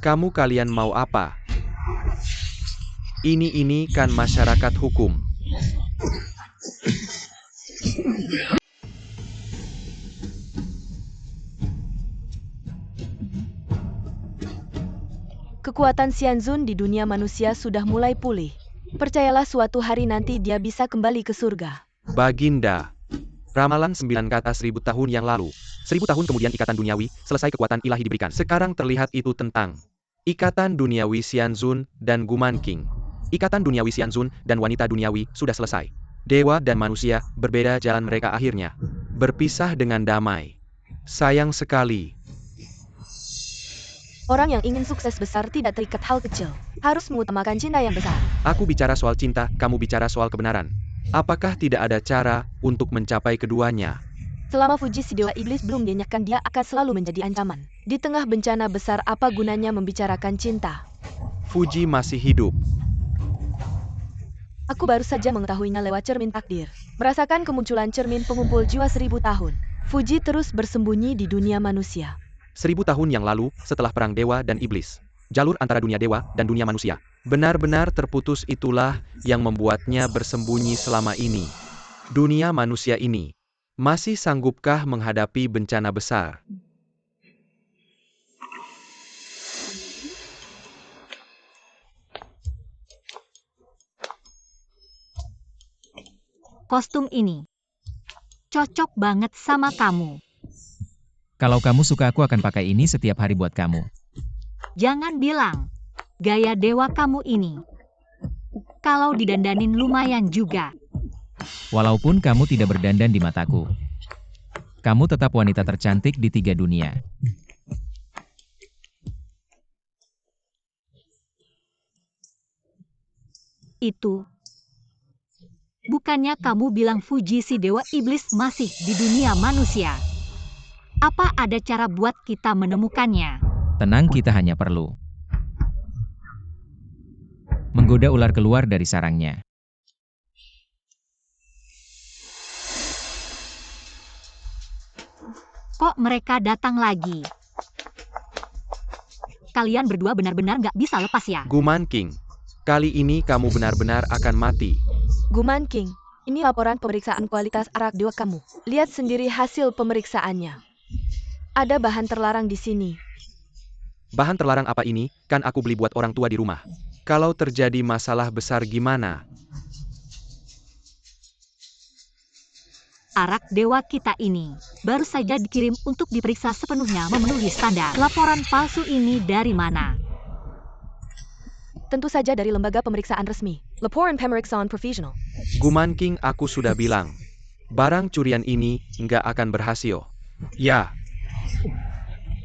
A: Kalian mau apa? Ini kan masyarakat hukum.
B: Kekuatan Xianzun di dunia manusia sudah mulai pulih. Percayalah, suatu hari nanti dia bisa kembali ke surga.
A: Baginda. Ramalan 9 kata 1000 tahun yang lalu. 1000 tahun kemudian ikatan duniawi, selesai, kekuatan ilahi diberikan. Sekarang terlihat itu tentang ikatan duniawi Xianzun dan Guman King. Ikatan duniawi Xianzun dan wanita duniawi sudah selesai. Dewa dan manusia berbeda jalan mereka, akhirnya berpisah dengan damai. Sayang sekali.
B: Orang yang ingin sukses besar tidak terikat hal kecil. Harus mengutamakan cinta yang besar.
A: Aku bicara soal cinta, kamu bicara soal kebenaran. Apakah tidak ada cara untuk mencapai keduanya?
B: Selama Fuji si dewa iblis belum dinyahkan, dia akan selalu menjadi ancaman. Di tengah bencana besar, apa gunanya membicarakan cinta?
A: Fuji masih hidup.
B: Aku baru saja mengetahuinya lewat cermin takdir. Merasakan kemunculan cermin pengumpul jiwa 1000 tahun. Fuji terus bersembunyi di dunia manusia.
A: 1000 tahun yang lalu, setelah perang dewa dan iblis, jalur antara dunia dewa dan dunia manusia benar-benar terputus. Itulah yang membuatnya bersembunyi selama ini. Dunia manusia ini masih sanggupkah menghadapi bencana besar?
D: Kostum ini cocok banget sama kamu.
C: Kalau kamu suka, aku akan pakai ini setiap hari buat kamu.
D: Jangan bilang gaya dewa kamu ini. Kalau didandanin lumayan juga.
C: Walaupun kamu tidak berdandan di mataku, kamu tetap wanita tercantik di 3 dunia.
D: Itu. Bukannya kamu bilang Fuji si dewa iblis masih di dunia manusia? Apa ada cara buat kita menemukannya?
C: Tenang, kita hanya perlu menggoda ular keluar dari sarangnya.
D: Kok mereka datang lagi? Kalian berdua benar-benar nggak bisa lepas ya?
A: Guman King, kali ini kamu benar-benar akan mati.
B: Guman King, ini laporan pemeriksaan kualitas arak dewa kamu. Lihat sendiri hasil pemeriksaannya. Ada bahan terlarang di sini.
A: Bahan terlarang apa ini? Kan aku beli buat orang tua di rumah. Kalau terjadi masalah besar gimana?
D: Arak dewa kita ini baru saja dikirim untuk diperiksa sepenuhnya memenuhi standar. Laporan palsu ini dari mana?
B: Tentu saja dari lembaga pemeriksaan resmi. Laporan pemeriksaan profesional.
A: Guman King, aku sudah bilang. Barang curian ini nggak akan berhasil. Ya,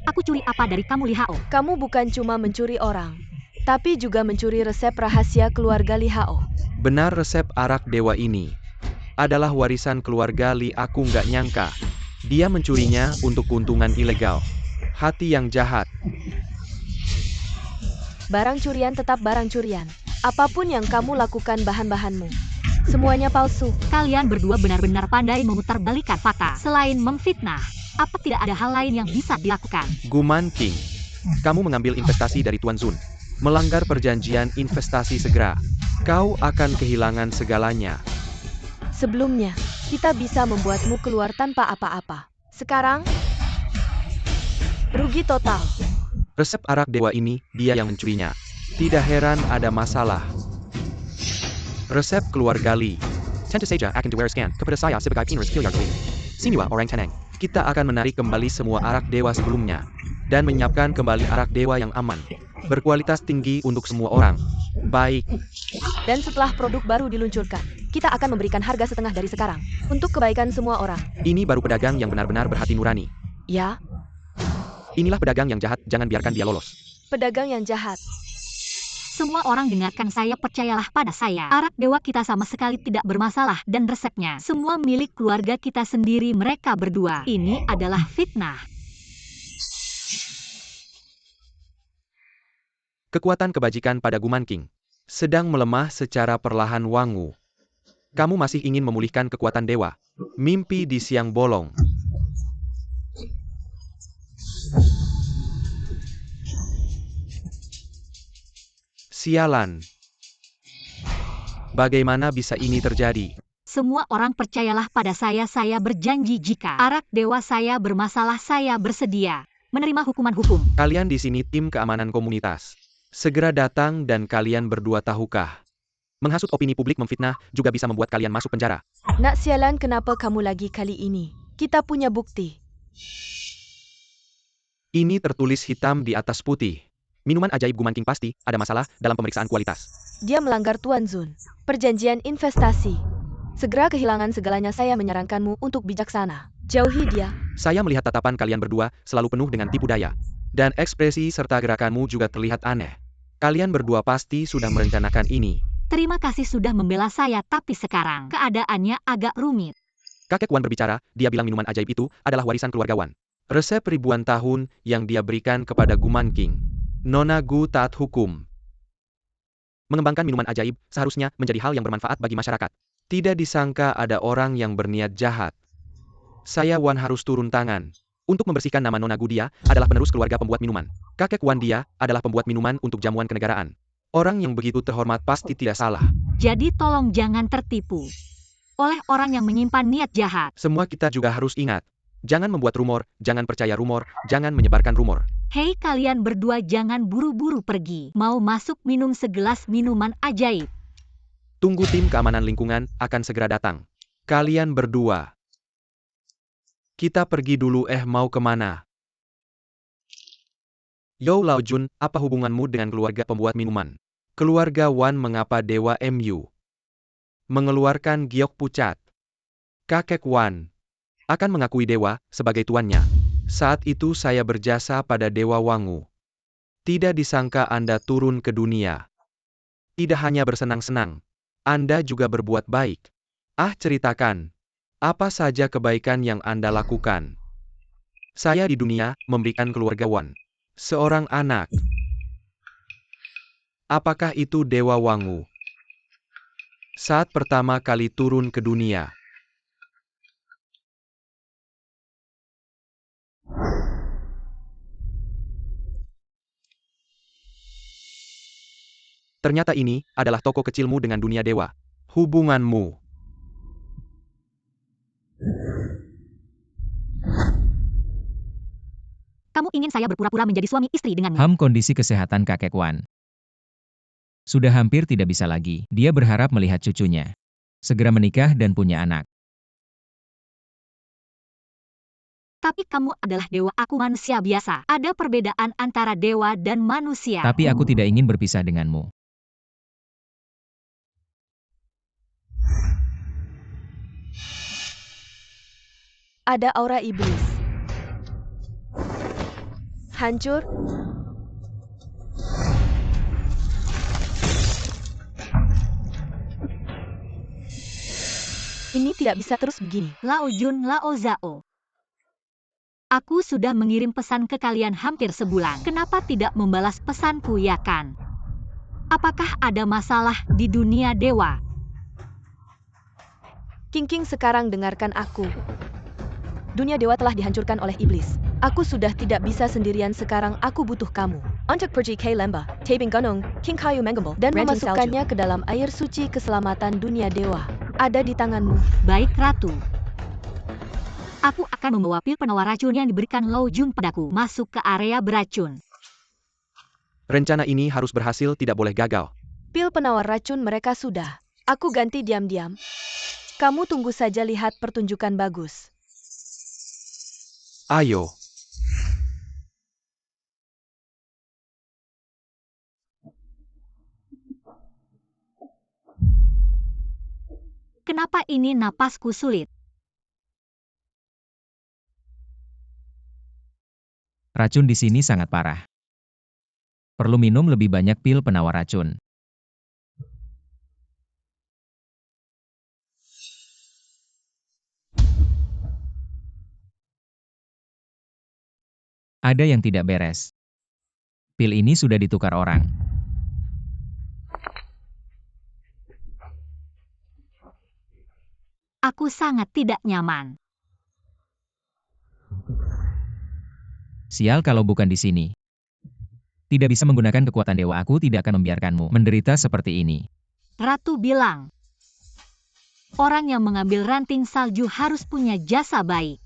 D: Aku curi apa dari kamu, Li Hao?
B: Kamu bukan cuma mencuri orang, tapi juga mencuri resep rahasia keluarga Li Hao.
A: benar resep arak dewa ini adalah warisan keluarga Li. Aku nggak nyangka. Dia mencurinya untuk keuntungan ilegal. Hati yang jahat.
B: Barang curian tetap barang curian. Apapun yang kamu lakukan bahan-bahanmu. Semuanya palsu.
D: Kalian berdua benar-benar pandai memutarbalikkan fakta. Selain memfitnah, apa tidak ada hal lain yang bisa dilakukan?
A: Guman King, kamu mengambil investasi dari Tuan Zun. Melanggar perjanjian investasi segera. Kau akan kehilangan segalanya.
B: Sebelumnya, kita bisa membuatmu keluar tanpa apa-apa. Sekarang, rugi total.
A: Resep arak dewa ini, dia yang mencurinya. Tidak heran ada masalah. Resep keluarga Li. Tentu saja akan diwariskan kepada saya sebagai penerus miliar Li. Siniwa orang tenang. Kita akan menarik kembali semua arak dewa sebelumnya. Dan menyiapkan kembali arak dewa yang aman. Berkualitas tinggi untuk semua orang. Baik.
B: Dan setelah produk baru diluncurkan, kita akan memberikan harga setengah dari sekarang. Untuk kebaikan semua orang.
A: Ini baru pedagang yang benar-benar berhati nurani.
B: Ya,
A: Inilah pedagang yang jahat, jangan biarkan dia lolos.
B: pedagang yang jahat.
D: Semua orang dengarkan saya, percayalah pada saya. Arak dewa kita sama sekali tidak bermasalah dan resepnya semua milik keluarga kita sendiri, mereka berdua. Ini adalah fitnah.
A: Kekuatan kebajikan pada Guman King sedang melemah secara perlahan. Wangu. Kamu masih ingin memulihkan kekuatan dewa. Mimpi di siang bolong. Sialan. Bagaimana bisa ini terjadi?
D: Semua orang percayalah pada saya berjanji jika arak dewa saya bermasalah, saya bersedia menerima hukuman hukum.
A: Kalian di sini tim keamanan komunitas. Segera datang dan kalian berdua tahukah? Menghasut opini publik, memfitnah, juga bisa membuat kalian masuk penjara.
B: Nak sialan, kenapa kamu lagi kali ini? Kita punya bukti.
A: Ini tertulis hitam di atas putih. Minuman ajaib Guman King pasti ada masalah dalam pemeriksaan kualitas.
B: Dia melanggar Tuan Zun. Perjanjian investasi. Segera kehilangan segalanya, saya menyarankanmu untuk bijaksana. Jauhi dia.
A: Saya melihat tatapan kalian berdua selalu penuh dengan tipu daya. Dan ekspresi serta gerakanmu juga terlihat aneh. Kalian berdua pasti sudah merencanakan ini.
D: Terima kasih sudah membela saya, tapi sekarang keadaannya agak rumit.
A: Kakek Wan berbicara, dia bilang minuman ajaib itu adalah warisan keluarga Wan. Resep ribuan tahun yang dia berikan kepada Guman King. Nona Gu taat hukum. Mengembangkan minuman ajaib seharusnya menjadi hal yang bermanfaat bagi masyarakat. Tidak disangka ada orang yang berniat jahat. Saya Wan harus turun tangan. Untuk membersihkan nama Nona Gu, dia adalah penerus keluarga pembuat minuman. Kakek Wan, dia adalah pembuat minuman untuk jamuan kenegaraan. Orang yang begitu terhormat pasti tidak salah.
D: Jadi tolong jangan tertipu oleh orang yang menyimpan niat jahat.
A: Semua kita juga harus ingat. Jangan membuat rumor, jangan percaya rumor, jangan menyebarkan rumor.
D: Hei, kalian berdua jangan buru-buru pergi. Mau masuk minum segelas minuman ajaib?
A: Tunggu, tim keamanan lingkungan akan segera datang. Kalian berdua. Kita pergi dulu. Mau kemana? Yo Lao Jun, apa hubunganmu dengan keluarga pembuat minuman? Keluarga Wan, mengapa Dewa MU mengeluarkan giok pucat? Kakek Wan akan mengakui Dewa sebagai tuannya. Saat itu saya berjasa pada Dewa Wangu. Tidak disangka Anda turun ke dunia. Tidak hanya bersenang-senang, Anda juga berbuat baik. Ceritakan. Apa saja kebaikan yang Anda lakukan? Saya di dunia, memberikan keluarga Wan. Seorang anak. Apakah itu Dewa Wangu? Saat pertama kali turun ke dunia. Ternyata ini adalah toko kecilmu dengan dunia dewa. Hubunganmu.
D: Kamu ingin saya berpura-pura menjadi suami istri denganmu?
C: Kondisi kesehatan kakek Wan sudah hampir tidak bisa lagi. Dia berharap melihat cucunya segera menikah dan punya anak.
D: Tapi kamu adalah dewa, aku manusia biasa. Ada perbedaan antara dewa dan manusia.
C: Tapi aku tidak ingin berpisah denganmu.
B: Ada aura iblis. Hancur. Ini tidak bisa terus begini.
D: Lao Jun, Lao Zhao. Aku sudah mengirim pesan ke kalian hampir sebulan. Kenapa tidak membalas pesanku, ya kan? Apakah ada masalah di dunia dewa?
B: King sekarang dengarkan aku. Dunia dewa telah dihancurkan oleh iblis. Aku sudah tidak bisa sendirian sekarang, aku butuh kamu. Untuk pergi ke lembah, Tabing Gunung, King Kayu Menggembel, dan memasukkannya ke dalam air suci keselamatan dunia dewa. Ada di tanganmu.
D: Baik, Ratu. Aku akan membawa pil penawar racun yang diberikan Lao Jun padaku masuk ke area beracun.
A: Rencana ini harus berhasil, tidak boleh gagal.
B: Pil penawar racun mereka sudah. Aku ganti diam-diam. Kamu tunggu saja lihat pertunjukan bagus.
A: Ayo.
D: Kenapa ini napasku sulit?
C: Racun di sini sangat parah. Perlu minum lebih banyak pil penawar racun. Ada yang tidak beres. Pil ini sudah ditukar orang.
D: Aku sangat tidak nyaman.
C: Sial kalau bukan di sini. Tidak bisa menggunakan kekuatan dewa, aku tidak akan membiarkanmu menderita seperti ini.
D: Ratu bilang, orang yang mengambil ranting salju harus punya jasa baik.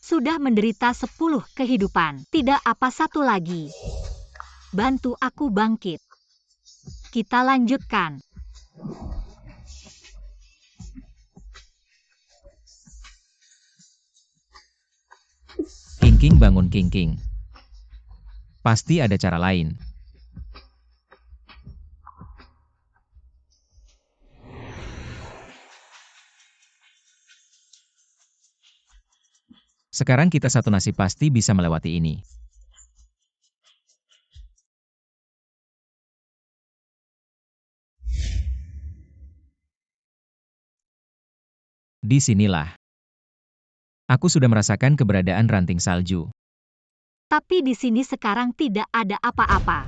D: Sudah menderita 10 kehidupan, tidak apa satu lagi. Bantu aku bangkit. Kita lanjutkan.
C: King bangun King. Pasti ada cara lain. Sekarang kita satu nasib, pasti bisa melewati ini. Disinilah. Aku sudah merasakan keberadaan ranting salju.
D: Tapi di sini sekarang tidak ada apa-apa.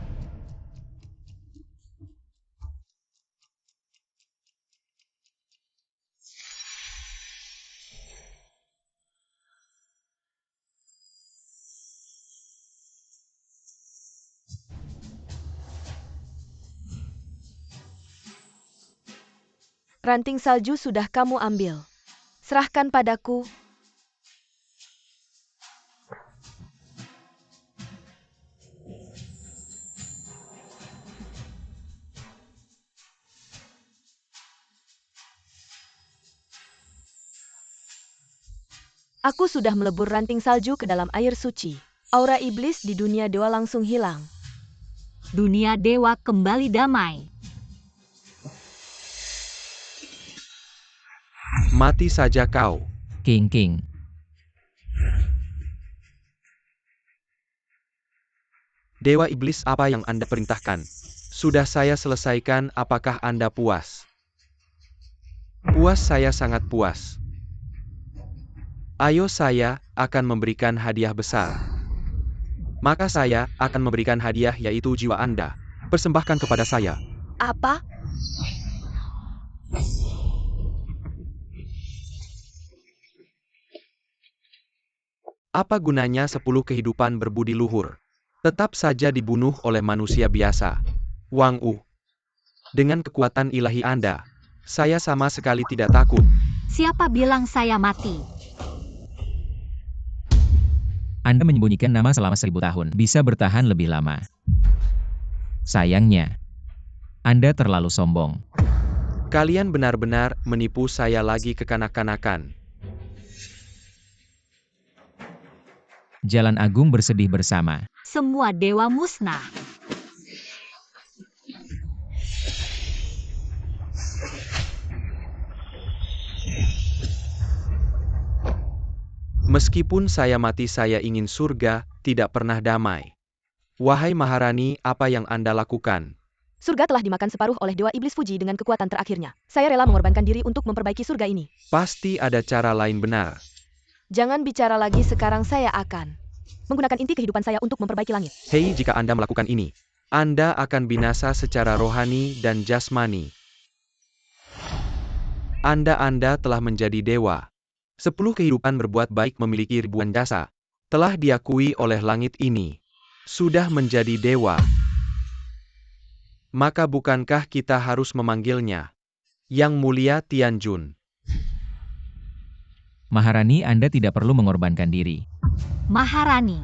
B: Ranting salju sudah kamu ambil. Serahkan padaku. Aku sudah melebur ranting salju ke dalam air suci. Aura iblis di dunia dewa langsung hilang.
D: Dunia dewa kembali damai.
A: Mati saja kau.
C: King.
A: Dewa iblis, apa yang Anda perintahkan? Sudah saya selesaikan, apakah Anda puas? Puas, saya sangat puas. Ayo, saya akan memberikan hadiah besar. Maka saya akan memberikan hadiah, yaitu jiwa Anda. Persembahkan kepada saya.
B: Apa?
A: Apa gunanya 10 kehidupan berbudi luhur? Tetap saja dibunuh oleh manusia biasa. Wang U. Dengan kekuatan ilahi Anda, saya sama sekali tidak takut.
D: Siapa bilang saya mati?
C: Anda menyembunyikan nama selama 1000 tahun, bisa bertahan lebih lama. Sayangnya, Anda terlalu sombong.
A: Kalian benar-benar menipu saya lagi, kekanak-kanakan.
C: Jalan Agung bersedih bersama.
D: Semua dewa musnah.
A: Meskipun saya mati, saya ingin surga, tidak pernah damai. Wahai Maharani, apa yang Anda lakukan?
B: Surga telah dimakan separuh oleh Dewa Iblis Fuji dengan kekuatan terakhirnya. Saya rela mengorbankan diri untuk memperbaiki surga ini.
A: Pasti ada cara lain, benar.
B: Jangan bicara lagi, sekarang saya akan menggunakan inti kehidupan saya untuk memperbaiki langit.
A: Hei, jika Anda melakukan ini, Anda akan binasa secara rohani dan jasmani. Anda telah menjadi dewa. 10 kehidupan berbuat baik memiliki ribuan jasa. Telah diakui oleh langit ini. Sudah menjadi dewa. Maka bukankah kita harus memanggilnya Yang Mulia Tianjun?
C: Maharani, Anda tidak perlu mengorbankan diri.
D: Maharani,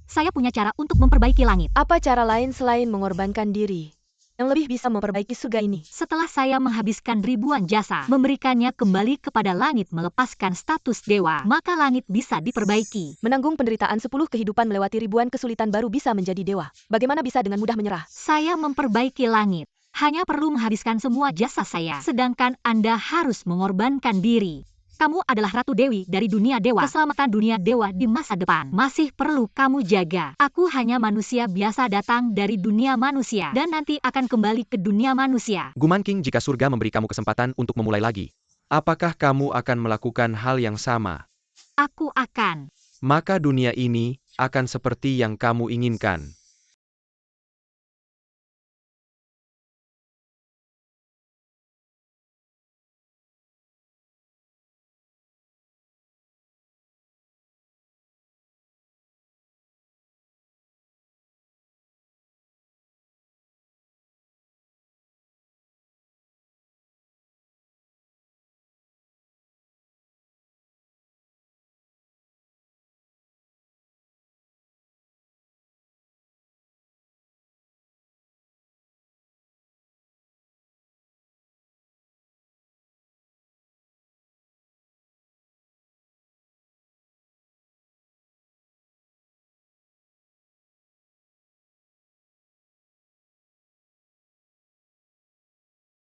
D: saya punya cara untuk memperbaiki langit.
B: Apa cara lain selain mengorbankan diri yang lebih bisa memperbaiki surga ini?
D: Setelah saya menghabiskan ribuan jasa, memberikannya kembali kepada langit melepaskan status dewa, maka langit bisa diperbaiki.
B: Menanggung penderitaan 10 kehidupan melewati ribuan kesulitan baru bisa menjadi dewa. Bagaimana bisa dengan mudah menyerah?
D: Saya memperbaiki langit. Hanya perlu menghabiskan semua jasa saya. Sedangkan Anda harus mengorbankan diri. Kamu adalah Ratu Dewi dari dunia dewa. Keselamatan dunia dewa di masa depan masih perlu kamu jaga. Aku hanya manusia biasa datang dari dunia manusia dan nanti akan kembali ke dunia manusia.
A: Guman King, jika surga memberi kamu kesempatan untuk memulai lagi, apakah kamu akan melakukan hal yang sama?
D: Aku akan.
A: Maka dunia ini akan seperti yang kamu inginkan.